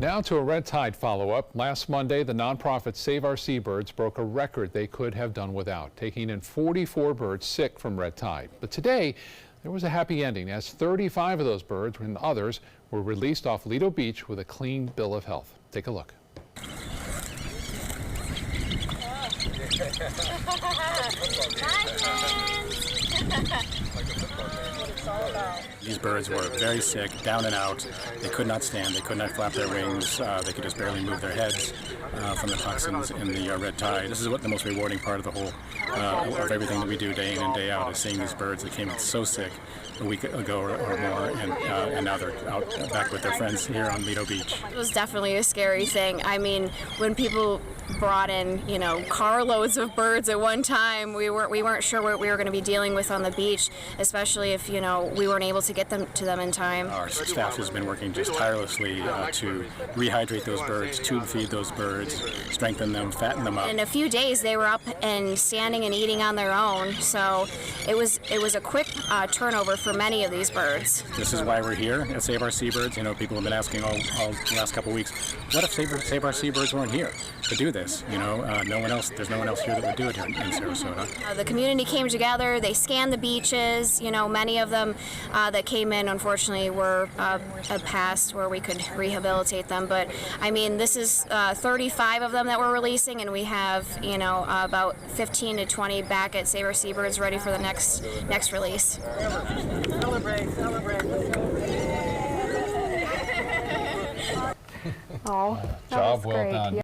Now to a red tide follow-up. Last Monday, the nonprofit Save Our Seabirds broke a record they could have done without, taking in 44 birds sick from red tide. But today, there was a happy ending, as 35 of those birds and others were released off Lido Beach with a clean bill of health. Take a look. These birds were very sick, down and out. They could not stand. They could not flap their wings. They could just barely move their heads from the toxins in the red tide. This is what the most rewarding part of the whole of everything that we do day in and day out is seeing these birds that came in so sick a week ago or more, and now they're out back with their friends here on Lido Beach. It was definitely a scary thing. I mean, when people brought in, carloads of birds at one time, we weren't sure what we were going to be dealing with on the beach, especially if, we weren't able to get them to them in time. Our staff has been working just tirelessly to rehydrate those birds, tube feed those birds, strengthen them, fatten them up. In a few days, they were up and standing and eating on their own, so it was a quick turnover for many of these birds. This is why we're here at Save Our Seabirds. People have been asking all the last couple of weeks, what if Save Our Seabirds weren't here to do this? There's no one else here that would do it here in Sarasota. The community came together, they scanned the beaches. Many of them that came in, unfortunately, were past where we could rehabilitate them. But I mean, this is 35 of them that we're releasing, and we have about 15 to 20 back at Save Our Seabirds ready for the next release. Celebrate. Oh, job well done.